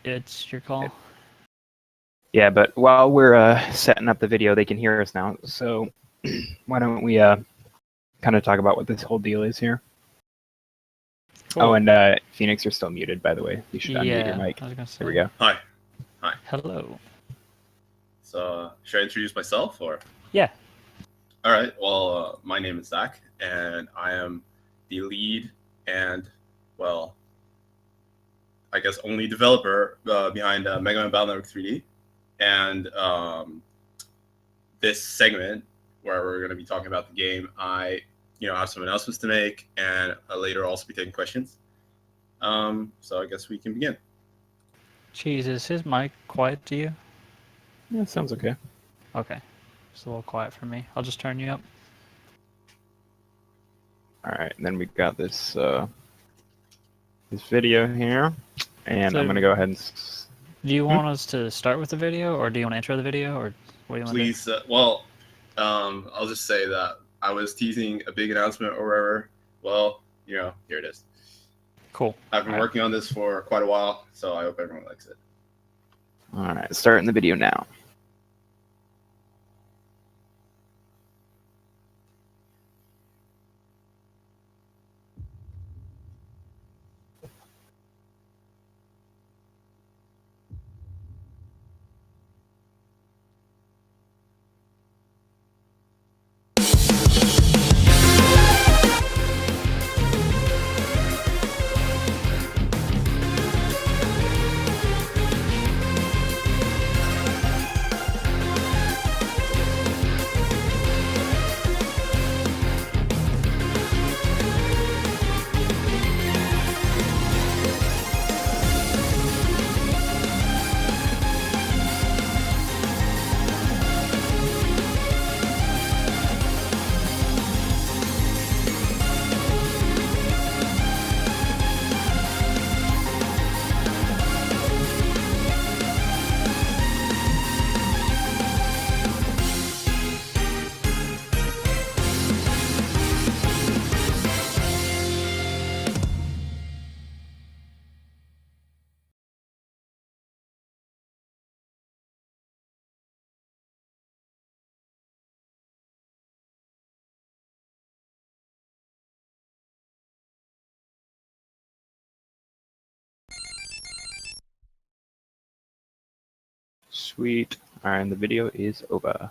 It's your call. Yeah, but while we're setting up the video, they can hear us now. So why don't we kind of talk about what this whole deal is here? Cool. Oh, and Phoenix, you're still muted, by the way. You should unmute your mic. I was gonna say. There we go. Hi. Hi. Hello. So, should I introduce myself or? Yeah. All right. Well, my name is Zach, and I am the lead and, well, I guess only developer behind Mega Man Battle Network 3D. And this segment where we're going to be talking about the game, I have some announcements to make, and later also be taking questions. So I guess we can begin. Jeez, is his mic quiet to you? Yeah, sounds okay. Okay. It's a little quiet for me. I'll just turn you up. All right, and then we got this this video here, and I'm gonna go ahead and. Do you want us to start with the video, or do you want to intro the video, or what do you want to do? Please, I'll just say that I was teasing a big announcement or whatever. Well, here it is. Cool. I've been working on this for quite a while, so I hope everyone likes it. All right, starting the video now. Sweet. All right, and the video is over.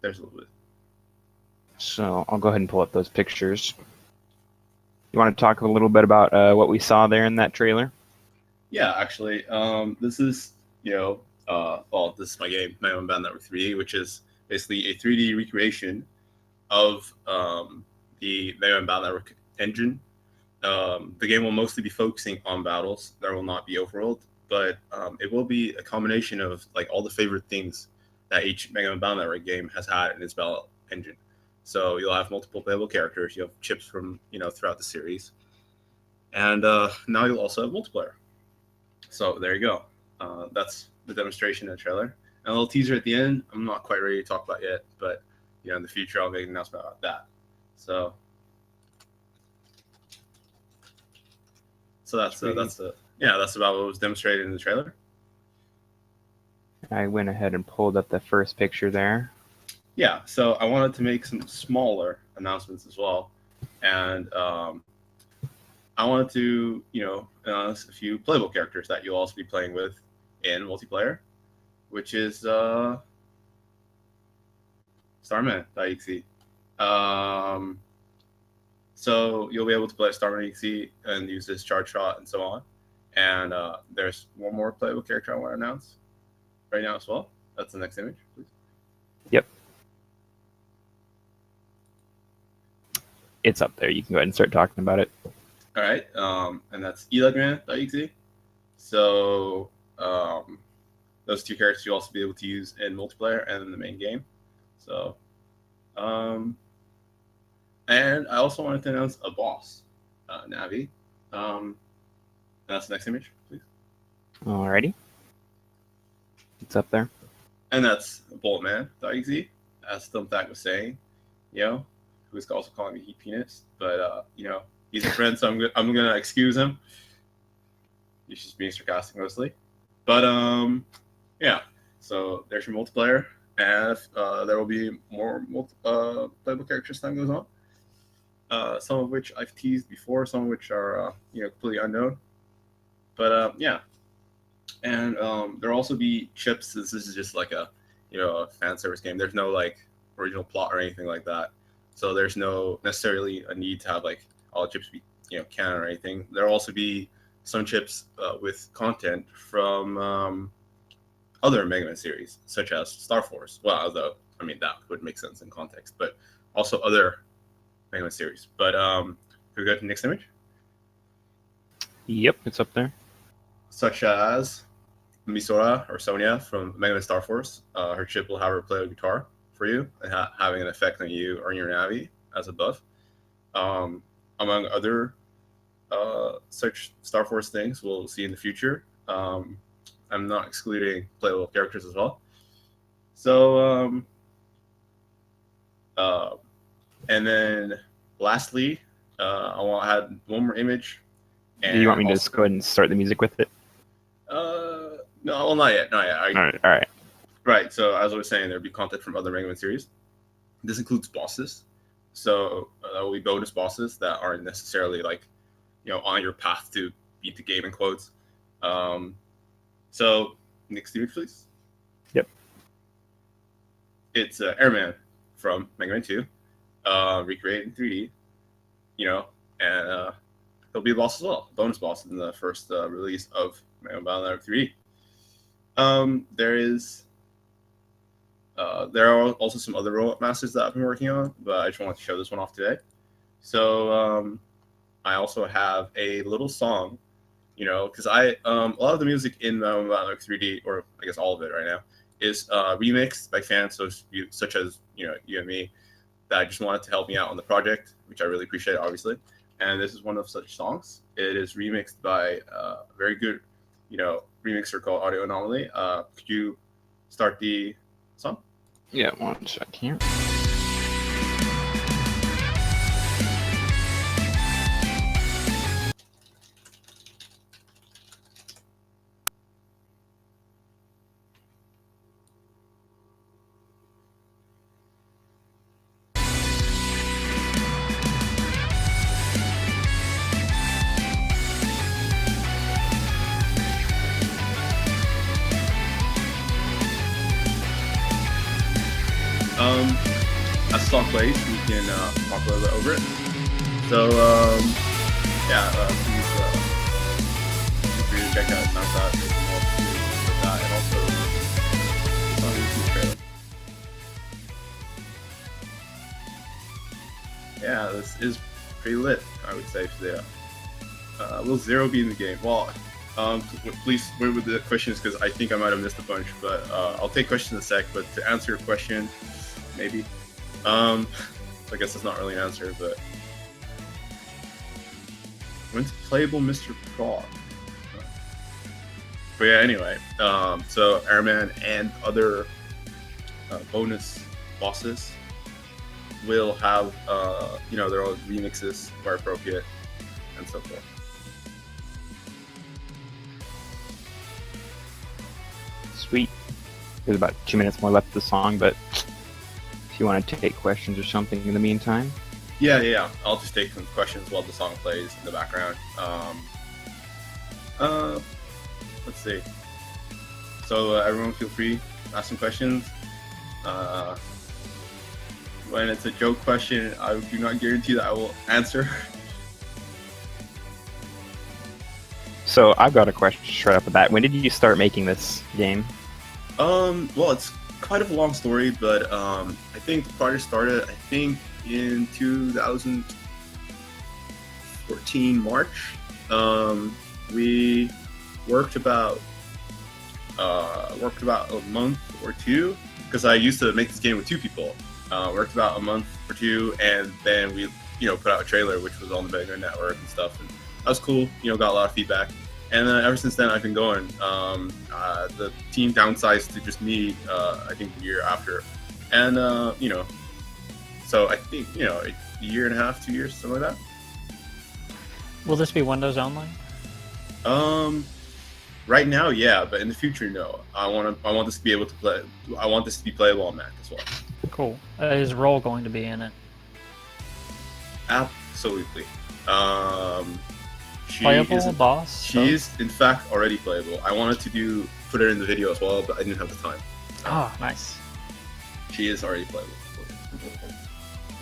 There's a little bit. So I'll go ahead and pull up those pictures. You want to talk a little bit about what we saw there in that trailer? Yeah, actually, this is this is my game, Mega Man Battle Network 3D, which is basically a 3D recreation of the Mega Man Battle Network engine. The game will mostly be focusing on battles. There will not be overworld, but it will be a combination of like all the favorite things that each Mega Man Battle Network game has had in its battle engine. So you'll have multiple playable characters. You have chips from throughout the series, and now you'll also have multiplayer. So there you go. That's the demonstration and the trailer. And a little teaser at the end. I'm not quite ready to talk about yet, but in the future I'll make an announcement about that. So that's about what was demonstrated in the trailer. I went ahead and pulled up the first picture there. Yeah, so I wanted to make some smaller announcements as well, and I wanted to announce a few playable characters that you'll also be playing with in multiplayer, which is Starman.exe. So you'll be able to play Starman.exe and use this charge shot and so on. And there's one more playable character I want to announce right now as well. That's the next image, please. Yep. It's up there. You can go ahead and start talking about it. All right. And that's Elegman.exe. So those two characters you'll also be able to use in multiplayer and in the main game. So, and I also wanted to announce a boss, Navi. That's the next image, please. Alrighty. It's up there. And that's Bulletman.exe, as Thumbtack was saying, who's also calling me HeatPhoenix, but he's a friend, so I'm gonna excuse him. He's just being sarcastic mostly. But yeah. So there's your multiplayer, and there will be more playable characters as time goes on. Some of which I've teased before, some of which are completely unknown. But yeah, and there'll also be chips. This is just like a a fan service game. There's no like original plot or anything like that. So there's no necessarily a need to have like all the chips be canon or anything. There'll also be some chips with content from other Mega Man series, such as Star Force. Well, although I mean that would make sense in context, but also other Mega Man series. But can we go to the next image? Yep, it's up there. Such as Misora or Sonia from Mega Man Star Force. Her chip will have her play a guitar for you and having an effect on you or your Navi as a buff. Among other such Star Force things we'll see in the future. I'm not excluding playable characters as well. So, and then lastly, I want to add one more image. Do you want me to just go ahead and start the music with it? No, well, not yet. Not yet. All right. Right. So as I was saying, there'll be content from other Mega Man series. This includes bosses. So there will be bonus bosses that aren't necessarily like, on your path to beat the game in quotes. So next image, please. Yep. It's Airman from Mega Man 2, recreated in 3D. And there'll be a boss as well, bonus boss in the first release of Mega Man Battle Network 3D. There are also some other robot masters that I've been working on, but I just wanted to show this one off today. So I also have a little song, because a lot of the music in Battle Network 3D, or I guess all of it right now, is remixed by fans such as you and me, that I just wanted to help me out on the project, which I really appreciate, obviously. And this is one of such songs. It is remixed by a very good, remixer called Audio Anomaly. Could you start the song? Yeah, one sec here. As the song plays, we can talk a little bit over it. So, please feel free to check out SoundCloud for more videos with that, and also it's on YouTube trailer. Yeah, this is pretty lit, I would say. Today. Will Zero be in the game? Well, please wait with the questions because I think I might have missed a bunch, but I'll take questions in a sec. But to answer your question, maybe. I guess that's not really an answer, but when's playable Mr. Frog? But yeah, anyway, so Airman and other bonus bosses will have their own remixes where appropriate and so forth. Sweet. There's about 2 minutes more left of the song, but if you want to take questions or something in the meantime. Yeah. I'll just take some questions while the song plays in the background. Let's see. So everyone feel free to ask some questions. When it's a joke question, I do not guarantee that I will answer. So I've got a question straight off the bat. When did you start making this game? Well, it's quite of a long story, but I think the project started, in 2014 March. We worked about a month or two, because I used to make this game with two people. Worked about a month or two, and then we put out a trailer which was on the Mega Man Network and stuff, and that was cool. Got a lot of feedback. And then ever since then, I've been going. The team downsized to just me, I think the year after. And, so I think, a year and a half, 2 years, something like that. Will this be Windows only? Right now, yeah, but in the future, no. I want this to be able to play. I want this to be playable on Mac as well. Cool. Is Roll going to be in it? Absolutely. She Playable, is, boss? She is, in fact, already playable. I wanted to put her in the video as well, but I didn't have the time. Oh, nice. She is already playable.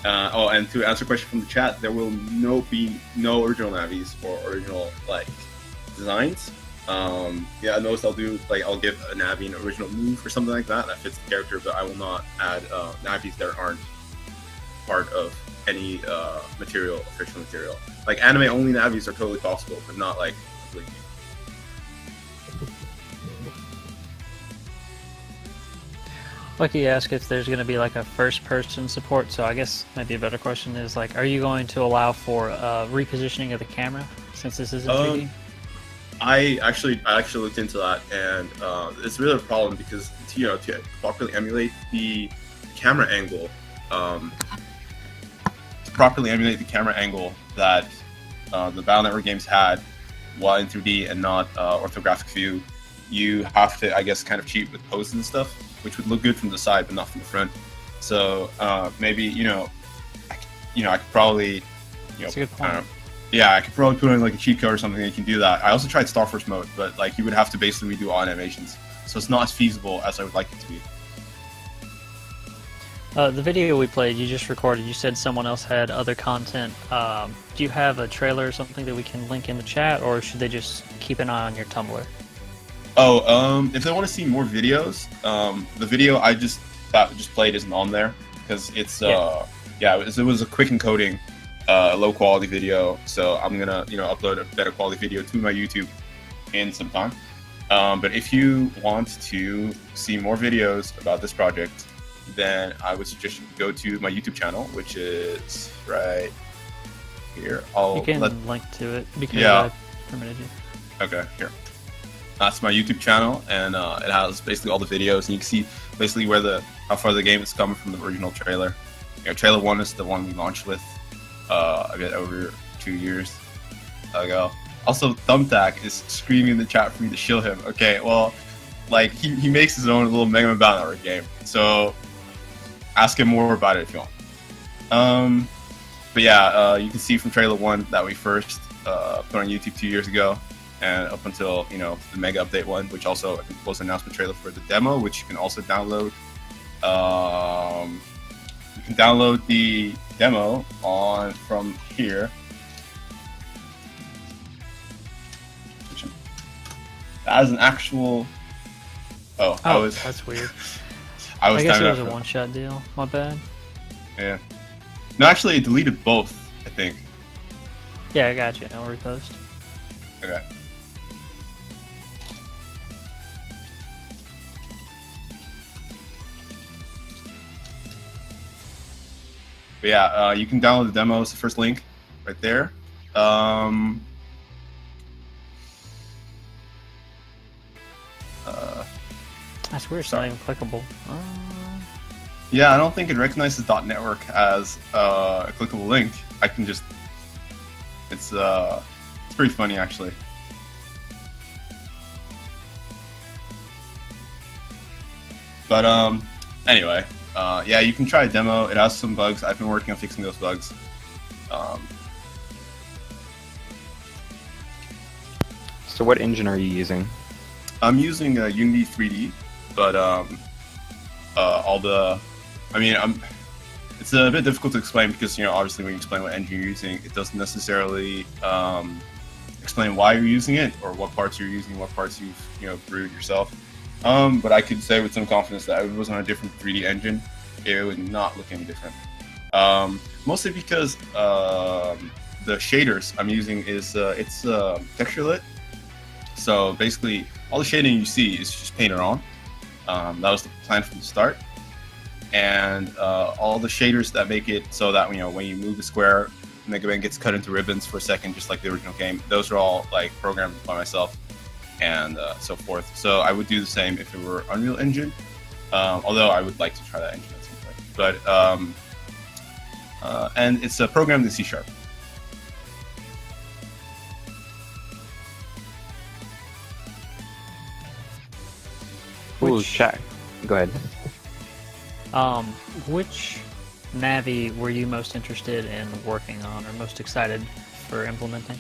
And to answer a question from the chat, there will be no original navis or original designs. I noticed I'll give a navi an original move or something like that fits the character, but I will not add navis that aren't part of any official material. Like anime only navis are totally possible, but not like completely. Lucky asked if there's going to be like a first-person support, so I guess maybe a better question is like, are you going to allow for repositioning of the camera since this is in 3D? I actually looked into that, and it's really a problem because to properly emulate the camera angle, that the Battle Network games had while in 3D and not orthographic view, you have to, I guess, kind of cheat with poses and stuff, which would look good from the side but not from the front. So maybe I could probably That's a good point. I could probably put in like a cheat code or something that can do that. I also tried Star Force mode, but like you would have to basically redo all animations, so it's not as feasible as I would like it to be. The video we played, you just recorded, you said someone else had other content. Do you have a trailer or something that we can link in the chat, or should they just keep an eye on your Tumblr? If they want to see more videos, the video I just played isn't on there because it's it was a quick encoding, low quality video. So I'm gonna upload a better quality video to my YouTube in some time. But if you want to see more videos about this project, then I would suggest you go to my YouTube channel, which is right here. You can link to it because I permitted you. Okay, here. That's my YouTube channel, and it has basically all the videos, and you can see basically how far the game is coming from the original trailer. Trailer 1 is the one we launched with a bit over 2 years ago. Also, Thumbtack is screaming in the chat for me to shill him. Okay, well, like he makes his own little Mega Man Battle Network game, so ask him more about it if you want. But yeah, you can see from trailer 1 that we first put on YouTube 2 years ago, and up until the Mega Update 1, which also I think was an announcement trailer for the demo, which you can also download. You can download the demo from here. That is an actual. That's weird. I guess it was a one-shot deal. My bad. Yeah. No, actually, it deleted both, I think. Yeah, I got you. I'll repost. Okay. But yeah, you can download the demo. It's the first link right there. That's weird. It's not even clickable. Yeah, I don't think it recognizes .network as a clickable link. I can just. It's pretty funny actually. But anyway, yeah, you can try a demo. It has some bugs. I've been working on fixing those bugs. So what engine are you using? I'm using Unity 3D, but it's a bit difficult to explain because obviously when you explain what engine you're using, it doesn't necessarily explain why you're using it or what parts you're using, what parts you've brewed yourself. But I could say with some confidence that if it was on a different 3D engine, it would not look any different. Mostly because the shaders I'm using is texture lit. So basically, all the shading you see is just painted on. That was the plan from the start. And all the shaders that make it so that when you move the square, Mega Man gets cut into ribbons for a second, just like the original game. Those are all programmed by myself, and so forth. So I would do the same if it were Unreal Engine. Although I would like to try that engine at some point. But and it's programmed in C#. Ooh, Which- chat. Go ahead. Which Navi were you most interested in working on, or most excited for implementing?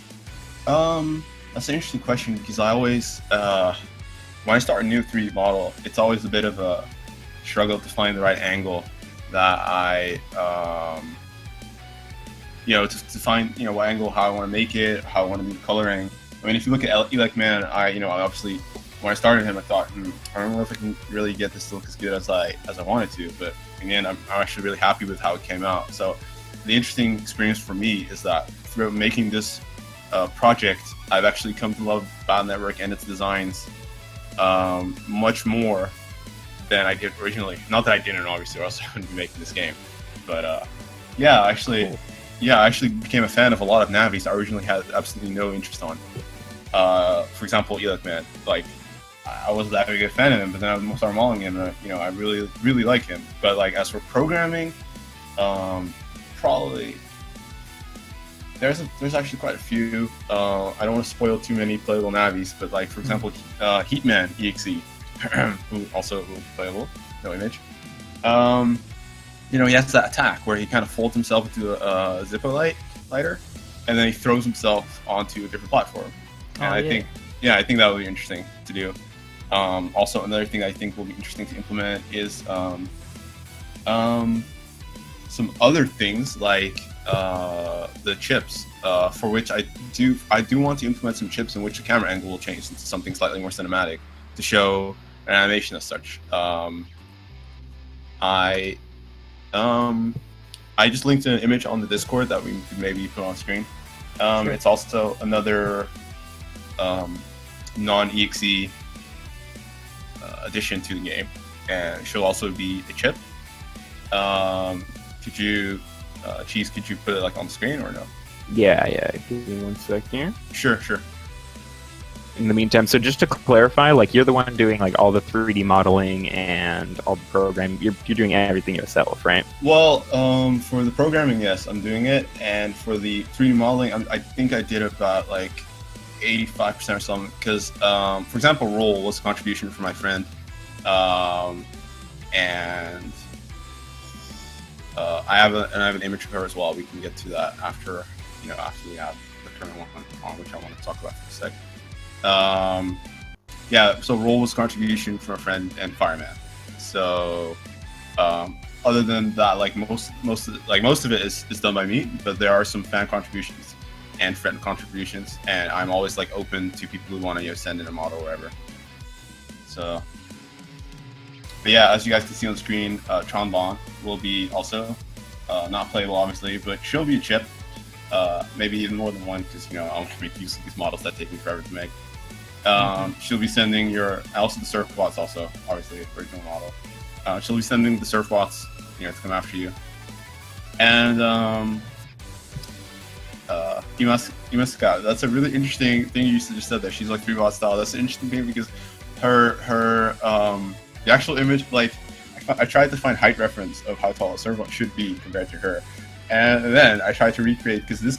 That's an interesting question because I always, when I start a new 3D model, it's always a bit of a struggle to find the right angle that I, to find, what angle, how I want to make it, how I want to do the coloring. I mean, if you look at HeatPhoenix, I obviously, when I started him, I thought, I don't know if I can really get this to look as good as I wanted to, but again, I'm actually really happy with how it came out. So the interesting experience for me is that throughout making this project, I've actually come to love Battle Network and its designs much more than I did originally. Not that I didn't, obviously, or else I wouldn't be making this game. But I actually became a fan of a lot of navis I originally had absolutely no interest on. For example, man, like I wasn't that big a fan of him, but then I started modeling him, and I really, really like him. But like as for programming, probably there's actually quite a few. I don't want to spoil too many playable navis, but like for example, Heatman EXE, who also playable, no image. He has that attack where he kind of folds himself into a Zippo lighter, and then he throws himself onto a different platform. And I think that would be interesting to do. Also, another thing I think will be interesting to implement is some other things like the chips, for which I do want to implement some chips in which the camera angle will change into something slightly more cinematic to show an animation as such. I just linked an image on the Discord that we could maybe put on screen. Sure. It's also another non-EXE addition to the game, and she'll also be a chip. Could you, Cheese, could you put it like on the screen or no? Yeah. Give me 1 sec here. Sure. In the meantime, so just to clarify, like you're the one doing like all the 3D modeling and all the programming. You're doing everything yourself, right? Well, for the programming, yes, I'm doing it, and for the 3D modeling, I think I did about like 85% or something. Because, for example, Roll was a contribution from my friend, and I have an image of her as well. We can get to that after we have the current one on, which I want to talk about for a sec. So Roll was contribution from a friend and Fireman. So other than that, like most of it is done by me, but there are some fan contributions and friend contributions, and I'm always like open to people who want to send in a model or whatever. So, but yeah, as you guys can see on the screen, Trombone will be also not playable, obviously, but she'll be a chip. Maybe even more than one, because I want to make use of these models that take me forever to make. She'll be sending also the surf bots, also obviously original model. She'll be sending the surf bots, to come after you. And Imaska, that's a really interesting thing you just said there. She's like 3 bot style. That's an interesting thing because her the actual image, like I tried to find height reference of how tall a surf bot should be compared to her. And then I tried to recreate, because this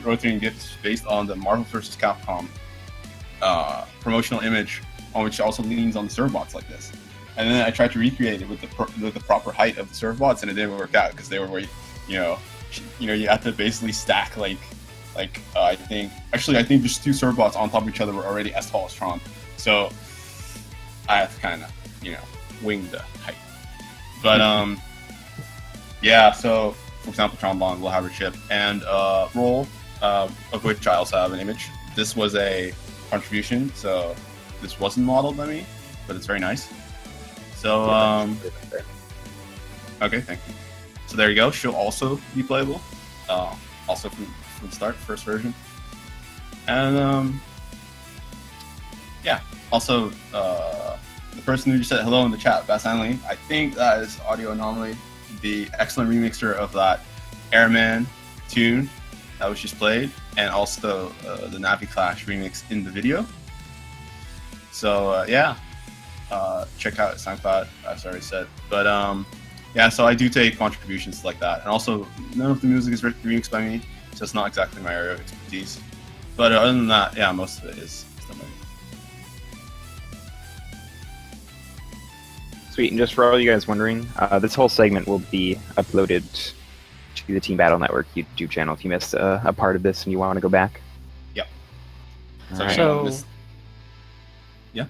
rotating GIF is based on the Marvel vs. Capcom promotional image, on which also leans on the surf bots like this. And then I tried to recreate it with the proper height of the surf bots, and it didn't work out because they were you have to basically stack I think just 2 surf bots on top of each other were already as tall as Tron. So I have to kind of wing the height. But so. For example, Trombone will have her chip, and Roll, of which I also have an image. This was a contribution, so this wasn't modeled by me, but it's very nice. So, okay, thank you. So there you go. She'll also be playable, also from the start, first version. And also the person who just said hello in the chat, Bass Hanley, I think that is Audio Anomaly, the excellent remixer of that Airman tune that was just played, and also the Navi Clash remix in the video. So check out SoundCloud, as I already said. But so I do take contributions like that, and also none of the music is remixed by me, so it's not exactly my area of expertise. But other than that, most of it is done by me. Sweet, and just for all you guys wondering, this whole segment will be uploaded to the Team Battle Network YouTube channel if you missed a part of this and you want to go back. Yep. Alright. So, yeah.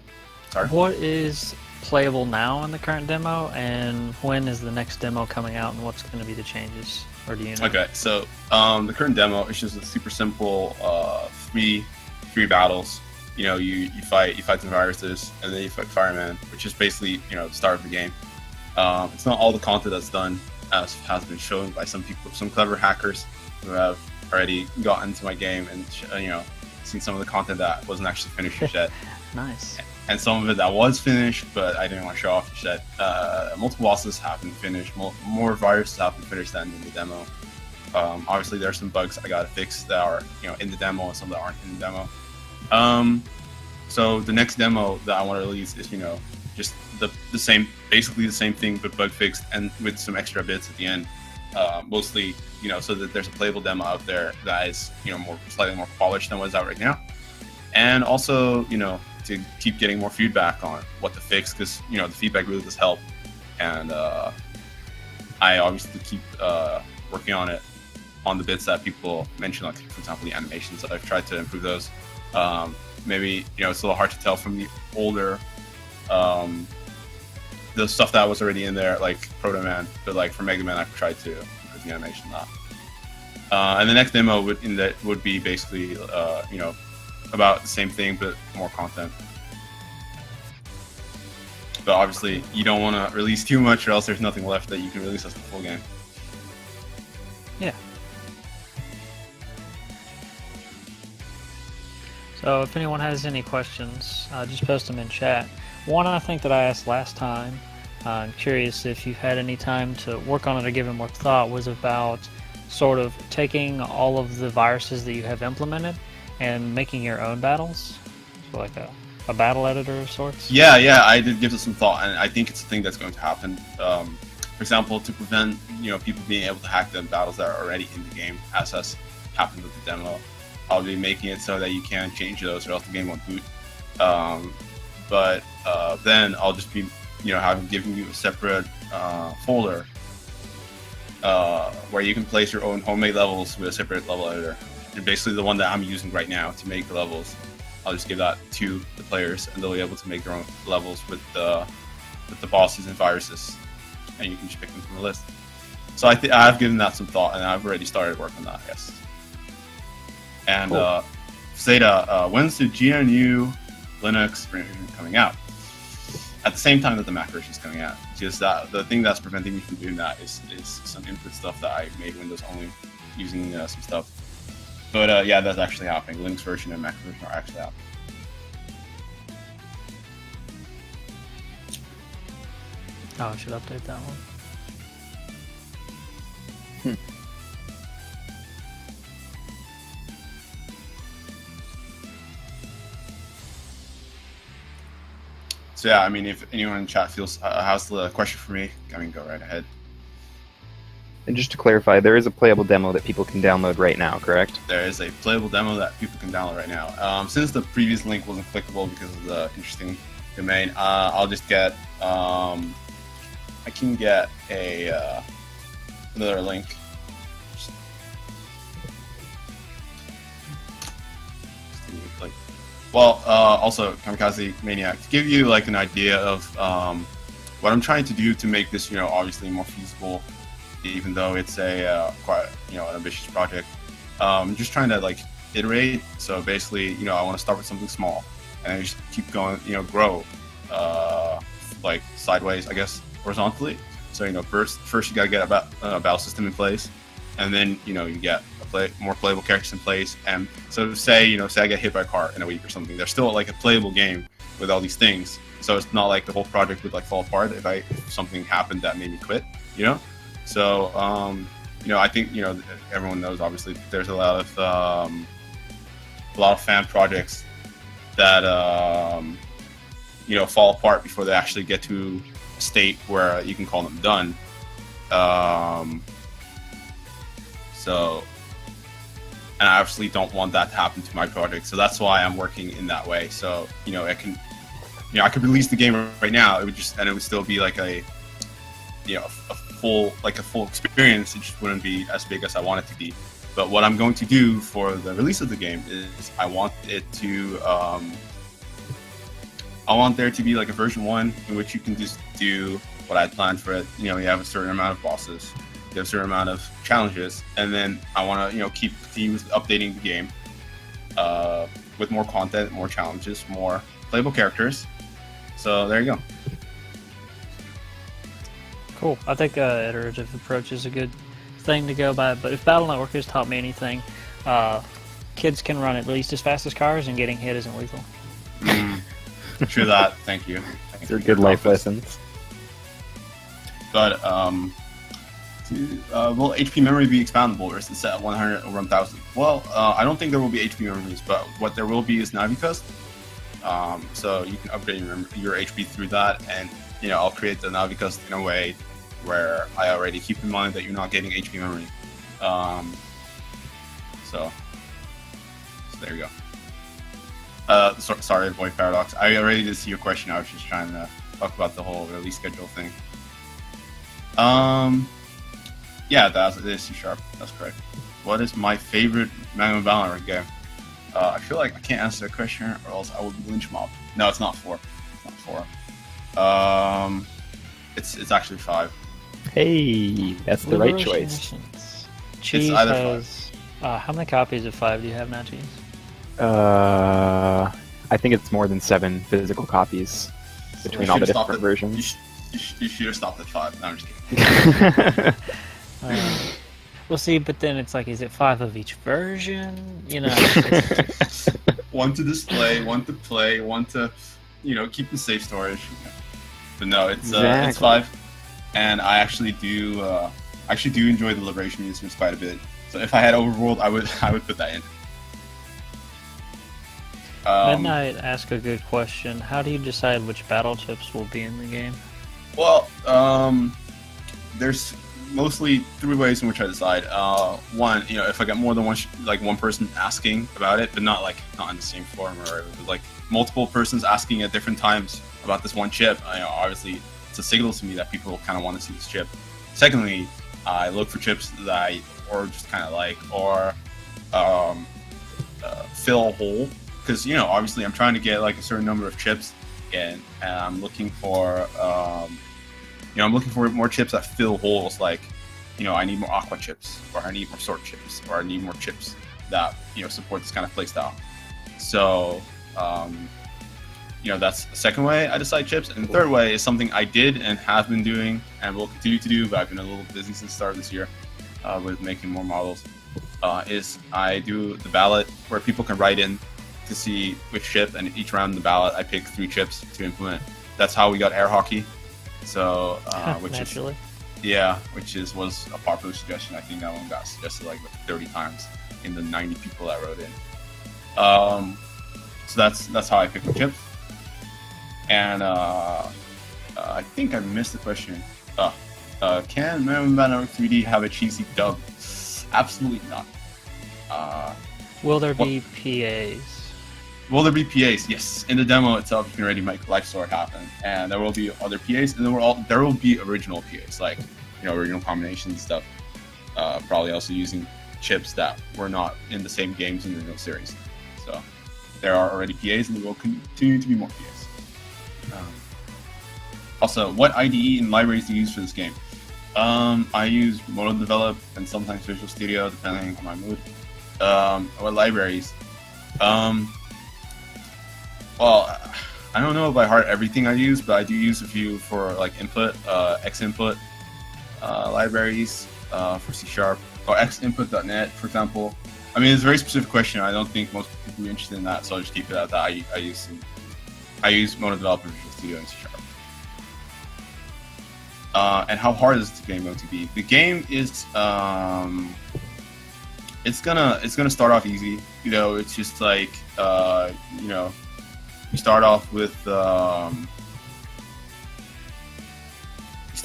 Sorry. what is playable now in the current demo, and when is the next demo coming out, and what's going to be the changes? Or do you know? Okay, so the current demo is just a super simple three battles. You know, you fight some viruses, and then you fight fireman, which is basically the start of the game. It's not all the content that's done, as has been shown by some people, some clever hackers who have already gotten into my game and seen some of the content that wasn't actually finished yet. Nice. And some of it that was finished, but I didn't want to show off just yet. Multiple bosses have been finished. More viruses have been finished than in the demo. Obviously, there are some bugs I gotta fix that are in the demo and some that aren't in the demo. So the next demo that I want to release is just the same, basically the same thing but bug fixed and with some extra bits at the end. Mostly so that there's a playable demo out there that is slightly more polished than what's out right now, and also to keep getting more feedback on what to fix, because the feedback really does help, and I obviously keep working on it on the bits that people mention, like for example the animations. I've tried to improve those. Maybe it's a little hard to tell from the older the stuff that was already in there, like Proto Man, but like for Mega Man I've tried to improve the animation on that. And the next demo would be basically about the same thing but more content. But obviously you don't want to release too much, or else there's nothing left that you can release as the full game. Yeah. So if anyone has any questions, just post them in chat. One I think that I asked last time, I'm curious if you've had any time to work on it or give it more thought, was about sort of taking all of the viruses that you have implemented and making your own battles, so like a battle editor of sorts. Yeah, I did give it some thought, and I think it's a thing that's going to happen. For example, to prevent people being able to hack the battles that are already in the game, as has happened with the demo, I'll be making it so that you can't change those, or else the game won't boot. But then I'll just be giving you a separate folder where you can place your own homemade levels with a separate level editor. And basically the one that I'm using right now to make the levels, I'll just give that to the players, and they'll be able to make their own levels with the bosses and viruses, and you can just pick them from the list. So I've given that some thought, and I've already started work on that, I guess. And cool. Zeta, when's the GNU Linux version coming out? At the same time that the Mac version is coming out. Just that the thing that's preventing me from doing that is some input stuff that I made Windows only, using some stuff. But yeah, that's actually happening. Linux version and Mac version are actually out. Oh, I should update that one. So yeah, I mean, if anyone in chat feels has the question for me, I mean, go right ahead. And just to clarify, there is a playable demo that people can download right now, correct? There is a playable demo that people can download right now. Since the previous link wasn't clickable because of the interesting domain, I'll just get I can get a another link. Well, also Kamikaze Maniac, to give you like an idea of what I'm trying to do to make this, obviously more feasible, even though it's a quite an ambitious project. I'm just trying to like iterate. So basically, I want to start with something small and just keep going, grow like sideways, I guess, horizontally. So first you gotta get a battle system in place, and then you get more playable characters in place. And so say I get hit by a car in a week or something, there's still like a playable game with all these things. So it's not like the whole project would like fall apart if something happened that made me quit. So I think everyone knows obviously there's a lot of fan projects that fall apart before they actually get to a state where you can call them done. And I obviously don't want that to happen to my project, so that's why I'm working in that way. So it can I could release the game right now. It would still be like a full experience. It just wouldn't be as big as I want it to be. But what I'm going to do for the release of the game is I want there to be like a version 1 in which you can just do what I planned for it. You have a certain amount of bosses, you have a certain amount of challenges, and then I want to continue updating the game with more content, more challenges, more playable characters. So there you go. Cool. I think iterative approach is a good thing to go by. But if Battle Network has taught me anything, kids can run at least as fast as cars, and getting hit isn't lethal. True that. Thank you. They're good life lessons. But will HP memory be expandable, or is it set at 100 or 1000? Well, I don't think there will be HP memories, but what there will be is Navicust. So you can upgrade your HP through that, and I'll create the Navicust in a way where I already keep in mind that you're not getting HP memory. So there you go. Sorry, Void Paradox. I already did see your question. I was just trying to talk about the whole release schedule thing. Yeah, it is C#. That's correct. What is my favorite Mega Man Valorant game? I feel like I can't answer that question, or else I will be lynch mobbed. No, it's not 4. It's not 4. It's actually 5. Hey, that's the right choice. Cheese It's either has... how many copies of 5 do you have now, Cheese? I think it's more than 7 physical copies between all the different versions. You should have stopped at 5. No, I'm just kidding. We'll see, but then it's like, is it 5 of each version? One to display, one to play, one to, keep in safe storage. But no, it's 5, and I actually do enjoy the Liberation Museums quite a bit. So if I had Overworld, I would put that in. Midnight asked a good question. How do you decide which battle chips will be in the game? Well, there's mostly 3 ways in which I decide. One, if I get more than one person asking about it, but not in the same forum, or like multiple persons asking at different times about this one chip, obviously it's a signal to me that people kind of want to see this chip. Secondly, I look for chips that I just kind of like, or fill a hole, because obviously I'm trying to get like a certain number of chips in, and I'm looking for more chips that fill holes. Like, I need more Aqua chips, or I need more Sword chips, or I need more chips that support this kind of playstyle. So that's the second way I decide chips. And the third way is something I did and have been doing and will continue to do, but I've been a little busy since the start of this year with making more models. Is I do the ballot where people can write in to see which chip, and each round in the ballot I pick 3 chips to implement. That's how we got air hockey. So which was a popular suggestion. I think that one got suggested like 30 times in the 90 people that wrote in. So that's how I pick my chips. And I think I missed the question. Can Mega Man 3D have a cheesy dub? Absolutely not. Will there be PAs? Will there be PAs? Yes. In the demo itself, you can already make Life Sword happen, and there will be other PAs, and there will be original PAs, like original combinations and stuff. Probably also using chips that were not in the same games in the original series. So there are already PAs, and there will continue to be more PAs. Also, what IDE and libraries do you use for this game? I use Mono Develop and sometimes Visual Studio, depending on my mood. What libraries? Well, I don't know by heart everything I use, but I do use a few for like input, Xinput libraries for C# or xinput.net, for example. I mean, it's a very specific question. I don't think most people are interested in that, so I'll just keep it at that. I use Mono Develop and Visual Studio and C#. And how hard is the game going to be? The game is it's gonna start off easy. It's just like you start off with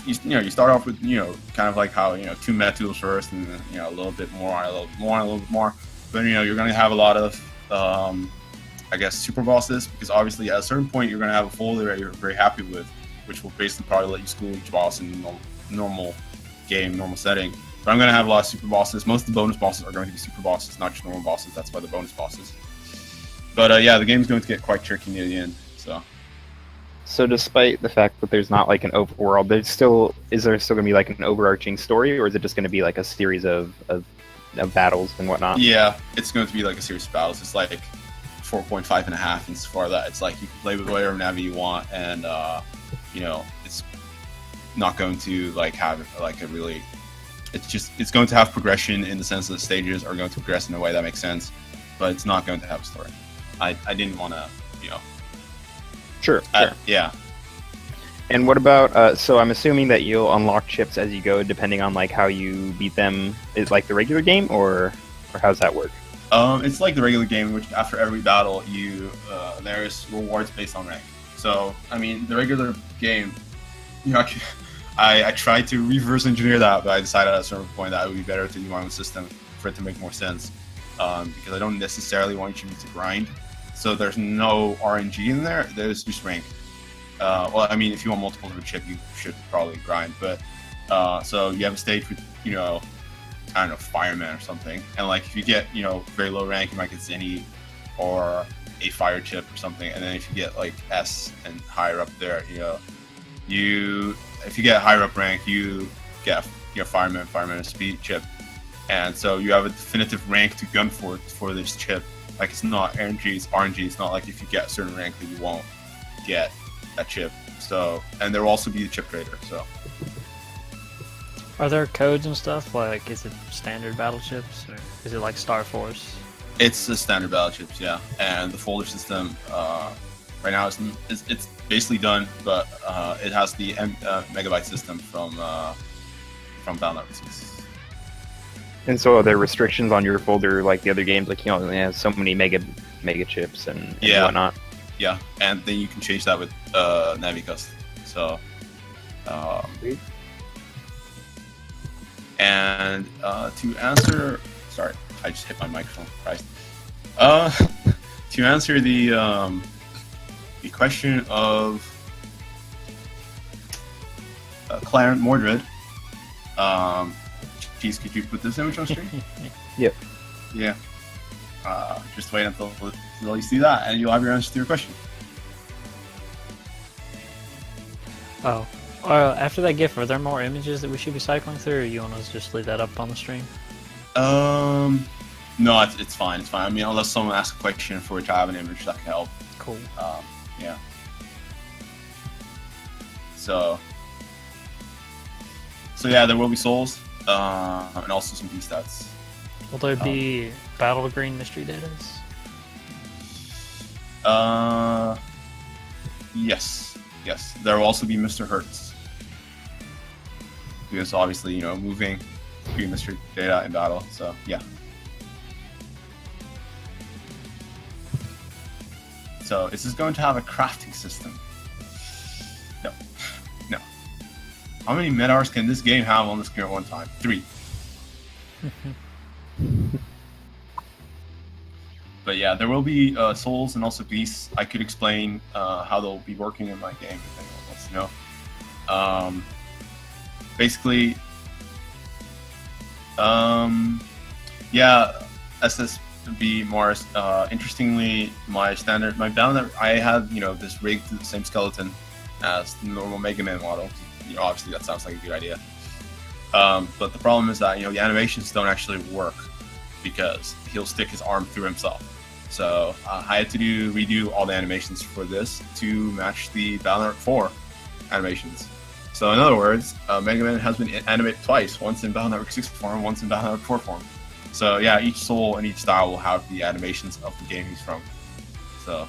you start off with kind of like how 2 meta tools first, and then a little bit more, a little bit more. But you're gonna have a lot of I guess, super bosses, because obviously at a certain point you're going to have a folder that you're very happy with, which will basically probably let you school each boss in normal game, normal setting. But I'm going to have a lot of super bosses. Most of the bonus bosses are going to be super bosses, not just normal bosses. That's why the bonus bosses. But yeah, the game's going to get quite tricky near the end. So despite the fact that there's not like an overworld, is there still going to be like an overarching story, or is it just going to be like a series of battles and whatnot? Yeah, it's going to be like a series of battles. It's like 4.5 and a half, and as far as that, it's like you can play with whatever Navi you want, and it's not going to like have like a really. It's going to have progression in the sense that the stages are going to progress in a way that makes sense, but it's not going to have a story. I didn't want to, Sure. Yeah. And what about, so I'm assuming that you'll unlock chips as you go, depending on like how you beat them. Is like the regular game, or how's that work? It's like the regular game, in which after every battle, there's rewards based on rank. So, I mean, the regular game, I tried to reverse engineer that, but I decided at a certain point that it would be better to do my own system for it to make more sense, because I don't necessarily want you to grind. So there's no RNG in there. There's just rank. Well, I mean, if you want multiples of a chip, you should probably grind. But so you have a stage with, I don't know, fireman or something. And like if you get, very low rank, you might get Zenny or a fire chip or something. And then if you get like S and higher up there, if you get higher up rank, you get fireman and speed chip. And so you have a definitive rank to gun for this chip. Like it's not RNG, it's RNG. It's not like if you get a certain rank that you won't get that chip. So, and there will also be the chip trader. So, are there codes and stuff? Like, is it standard battle chips, or is it like Star Force? It's the standard battle chips, yeah. And the folder system right now it's basically done, but it has the megabyte system from Battle.net 6. And so are there restrictions on your folder like the other games? Like, only have so many mega chips and whatnot? Yeah, and then you can change that with Navicust. So, and to answer... Sorry, I just hit my microphone. Christ. To answer the question of Clarence Mordred, Cheese, could you put this image on screen? Yep. Yeah. Just wait until you see that, and you'll have your answer to your question. Oh. After that GIF, are there more images that we should be cycling through, or you want us to just leave that up on the stream? No, it's fine. It's fine. I mean, unless someone asks a question for which I have an image that can help. Cool. Yeah. So yeah, there will be souls. And also some B stats. Will there be Battle Green mystery datas? Yes. There will also be Mr. Hertz. Because obviously, moving between mystery data in battle. So yeah. So is this going to have a crafting system? No. How many meta-hours can this game have on the screen at one time? 3. But yeah, there will be souls and also beasts. I could explain how they'll be working in my game if anyone wants to know. Basically, yeah, SSB Mars. Interestingly, my Battle.net, I had this rigged to the same skeleton as the normal Mega Man model. Obviously that sounds like a good idea. But the problem is that the animations don't actually work because he'll stick his arm through himself. So I had to redo all the animations for this to match the Battle.net 4 animations. So in other words, Mega Man has been animated twice, once in Battle.net 6 form, once in Battle.net 4 form. So yeah, each soul and each style will have the animations of the game he's from. So.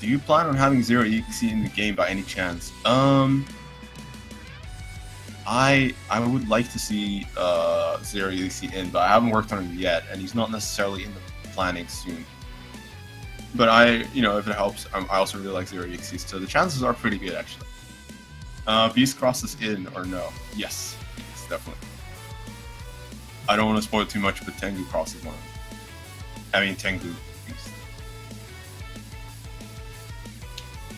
Do you plan on having Zero EXE in the game by any chance? I would like to see Zero EXE in, but I haven't worked on him yet, and he's not necessarily in the planning soon. But if it helps, I also really like Zero EXE, so the chances are pretty good actually. Beast Cross is in or no? Yes, definitely. I don't want to spoil too much, but Tengu Cross is one of them. I mean Tengu Beast.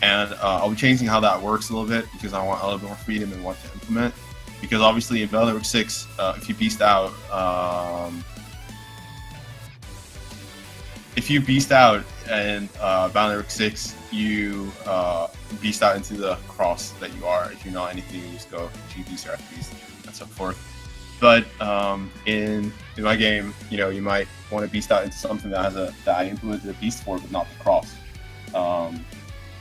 And I'll be changing how that works a little bit because I want a little bit more freedom in what to implement. Because obviously in Valorant 6, if you beast out, and Valorant 6, you beast out into the cross that you are. If you're not anything, you just go G beast or F beast and so forth. But in my game, you might want to beast out into something that I implemented a beast for, but not the cross,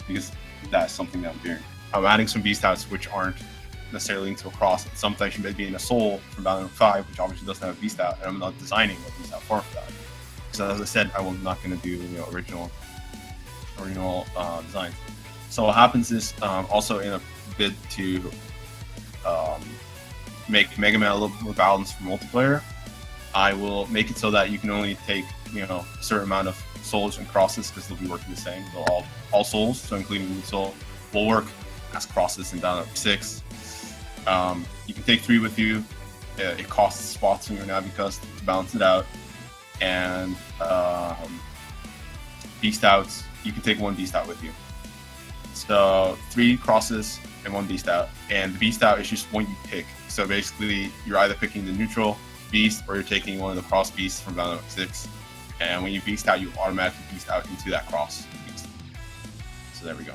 because that's something that I'm doing. I'm adding some beast outs which aren't necessarily into a cross. Sometimes you might be in a soul from Valorant 5, which obviously doesn't have a beast out, and I'm not designing a beast out for that. Because as I said, I'm not going to do original design. So what happens is also in a bid to make Mega Man a little more balanced for multiplayer, I will make it so that you can only take a certain amount of souls and crosses because they'll be working the same. They'll all souls, so including Wound Soul, will work as crosses in Valorant 6. You can take 3 with you. It costs spots in your Navicust to balance it out. And beast outs, you can take 1 beast out with you. So 3 crosses and 1 beast out. And the beast out is just one you pick. So basically, you're either picking the neutral beast or you're taking one of the cross beasts from Valorant 6. And when you beast out, you automatically beast out into that cross beast. So there we go.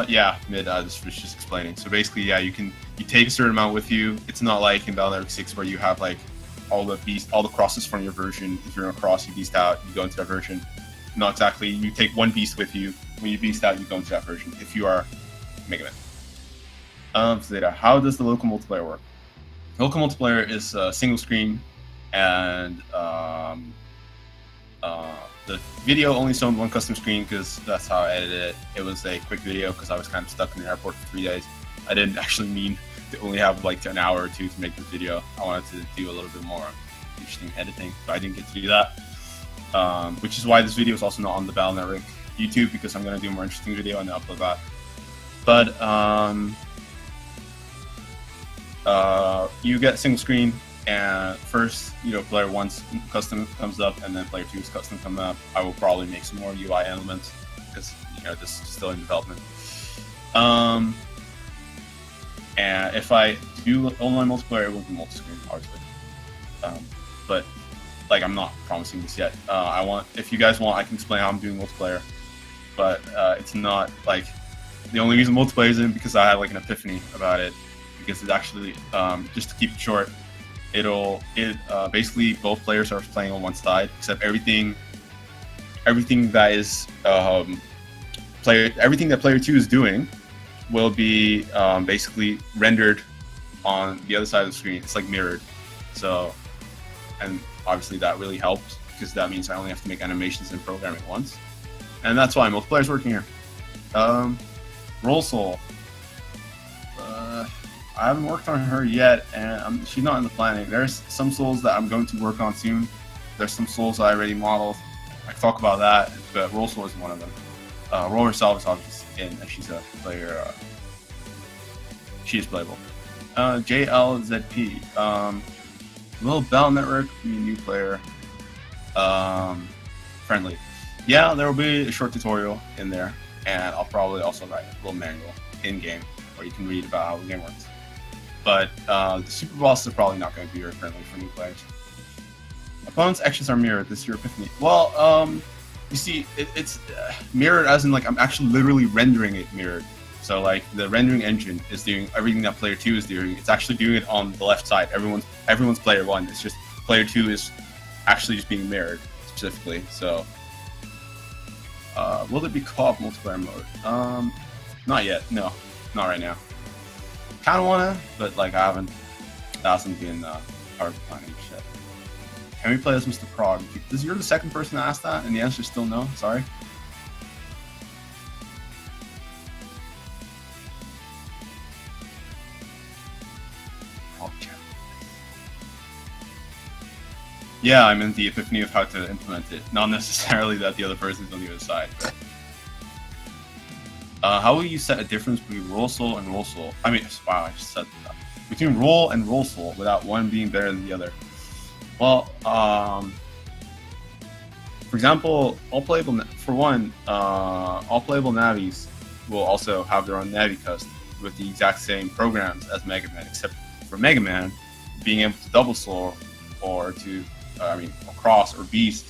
Yeah, mid, I was just explaining. So basically, yeah, you take a certain amount with you. It's not like in Valorant 6 where you have like all the crosses from your version. If you're in a cross, you beast out, you go into that version. Not exactly. You take 1 beast with you. When you beast out, you go into that version. If you are Mega Man. So how does the local multiplayer work? Local multiplayer is single screen, and the video only showed 1 custom screen because that's how I edited it. It was a quick video because I was kind of stuck in the airport for 3 days. I didn't actually mean to only have like an hour or 2 to make this video. I wanted to do a little bit more interesting editing, but I didn't get to do that. Which is why this video is also not on the Battle Network YouTube, because I'm going to do a more interesting video and then upload that. But you get single screen. And first, player 1's custom comes up, and then player 2's custom comes up. I will probably make some more UI elements because this is still in development. And if I do online multiplayer, it will be multi-screen, obviously. But I'm not promising this yet. If you guys want, I can explain how I'm doing multiplayer. But it's not the only reason multiplayer is in because I had an epiphany about it. Because it's actually just to keep it short. Basically both players are playing on one side, except everything that is everything that player 2 is doing will be basically rendered on the other side of the screen. It's mirrored. So, and obviously that really helps because that means I only have to make animations and programming once, and that's why multiplayer is working here. Roll Soul. I haven't worked on her yet, and she's not in the planning. There's some souls that I'm going to work on soon. There's some souls I already modeled. I can talk about that, but Roll Soul is one of them. Roll herself is obviously in, and she's a player. She is playable. JLZP. Little Bell Network, new player. Friendly. Yeah, there will be a short tutorial in there, and I'll probably also write a little manual in-game where you can read about how the game works. But the super bosses are probably not going to be very friendly for new players. Opponents' actions are mirrored. This is your epiphany. Well, you see, it's mirrored as in I'm actually literally rendering it mirrored. So the rendering engine is doing everything that player 2 is doing. It's actually doing it on the left side. Everyone's player 1. It's just player 2 is actually just being mirrored specifically. So, will there be co-op multiplayer mode? Not yet. No, not right now. Kind of wanna, but I haven't. That hasn't been part of the planning yet. Can we play as Mr. Prog? You're the second person to ask that, and the answer is still no. Sorry. Yeah, I'm in the epiphany of how to implement it. Not necessarily that the other person is on the other side. But How will you set a difference between roll soul and roll soul? I mean, wow, I just said that. Between roll and roll soul without one being better than the other. Well, for example, all playable navis will also have their own navi cust with the exact same programs as Mega Man, except for Mega Man, being able to double soul or to, or cross or beast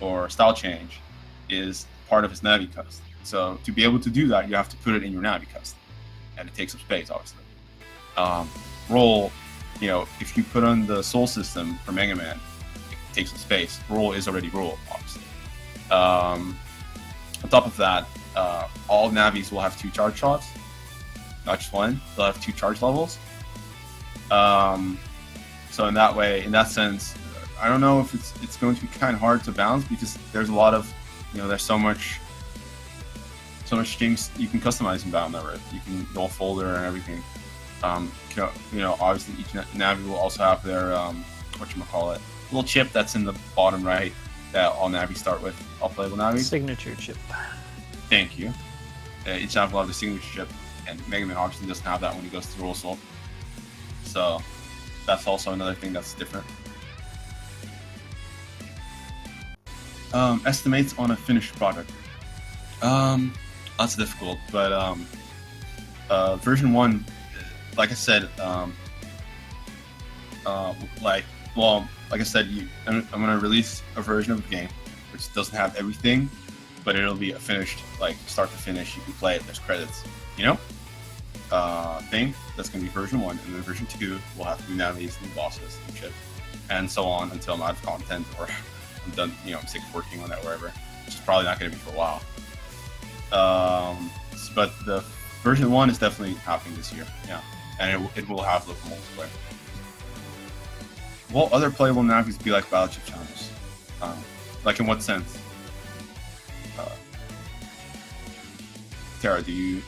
or style change is part of his navi cust. So to be able to do that, you have to put it in your navi cust, and it takes up space, obviously. Roll, if you put on the soul system for Mega Man, it takes up space. Roll is already roll, obviously. On top of that, all navis will have 2 charge shots, not just one. They'll have 2 charge levels. So in that sense, I don't know if it's going to be kind of hard to balance, because there's a lot of, there's so much things you can customize in Battle Network. You can roll folder and everything. Obviously each navi will also have their little chip that's in the bottom right that all navis start with. All playable navis. Signature chip. Thank you. Each navi will have the signature chip, and Mega Man obviously doesn't have that when he goes to roll soul. So that's also another thing that's different. Estimates on a finished product. That's difficult, but version 1, like I said, like I said, I'm gonna release a version of the game which doesn't have everything, but it'll be a finished, like start to finish. You can play it. There's credits, thing. That's gonna be version 1, and then version 2 will have new navis, new bosses, new shit, and so on until I'm out of content or I'm done. I'm sick of working on that wherever, which is probably not gonna be for a while. But the version 1 is definitely happening this year, and it will have local multiplayer. Will other playable navis be like battle chip channels? Like in what sense? Tara, do you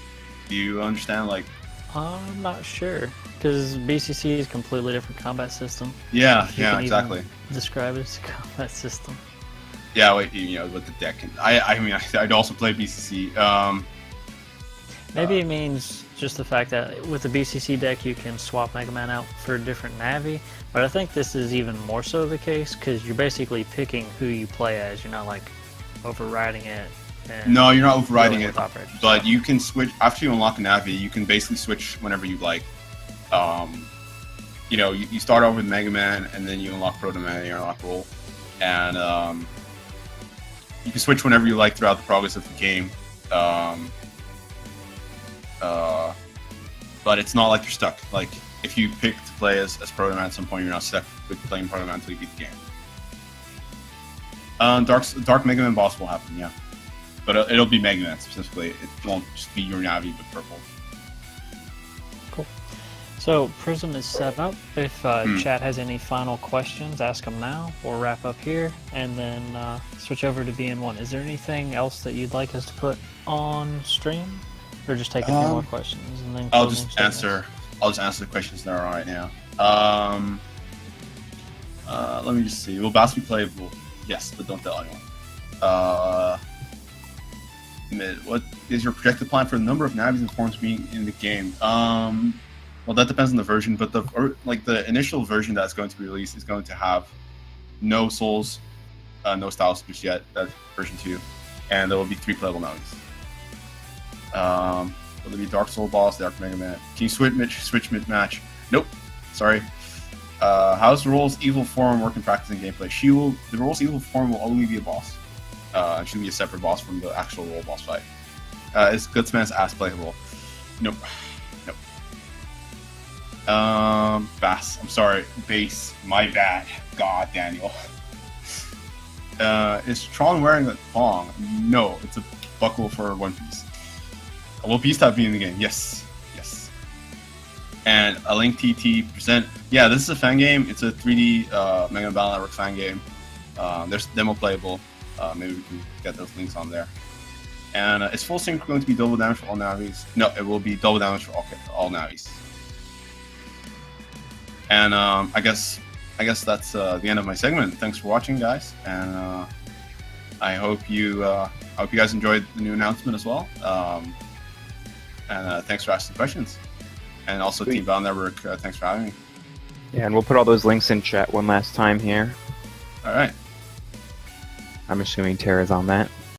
understand? Like, I'm not sure, because BCC is a completely different combat system. Yeah, You can exactly. even describe it as a combat system. Yeah, with the deck. I'd also play BCC. Maybe it means just the fact that with the BCC deck you can swap Mega Man out for a different Navi, but I think this is even more so the case because you're basically picking who you play as. You're not like overriding it. And No, you're not overriding dealing it, with operators. but you can switch after you unlock a Navi. You can basically switch whenever you like. You start off with Mega Man, and then you unlock Proto Man, and you unlock Roll, and you can switch whenever you like throughout the progress of the game. But it's not like you're stuck. Like if you pick to play as Proto Man at some point, you're not stuck with playing Proto Man until you beat the game. Dark Mega Man boss will happen, yeah. But it'll be Mega Man specifically. It won't just be your Navi, but purple. Cool. So Prism is set up. If chat has any final questions, ask them now. We'll wrap up here and then switch over to BN1. Is there anything else that you'd like us to put on stream, or just take a few more questions and then? I'll just answer the questions that are on right now. Let me just see. Will Bass be playable? Yes, but don't tell anyone. What is your projected plan for the number of navis and forms being in the game? Well, that depends on the version, but the initial version that's going to be released is going to have no souls, no styles just yet. That's version 2, and there will be 3 playable navis. Will there be Dark Soul boss, Dark Mega Man? Can you switch mid-match? Nope. Sorry. How's the Roll's evil form work in practice and gameplay? The Roll's evil form will only be a boss. It should be a separate boss from the actual Roll boss fight. Is Gutsman's ass playable? Nope. Bass. I'm sorry. Base. My bad. God, Daniel. Is Tron wearing a thong? No, it's a buckle for One Piece. Will Beast-Type be in the game? Yes. And a Link TT present. Yeah, this is a fan game. It's a 3D Mega Man Battle Network fan game. There's demo playable. Maybe we can get those links on there. And is full sync going to be double damage for all navis? No, it will be double damage for all navis. And I guess that's the end of my segment. Thanks for watching, guys, and I hope you guys enjoyed the new announcement as well. And thanks for asking questions. And also, Sweet. TeamBN Network, thanks for having me. Yeah, and we'll put all those links in chat one last time here. All right. I'm assuming Tara's on that.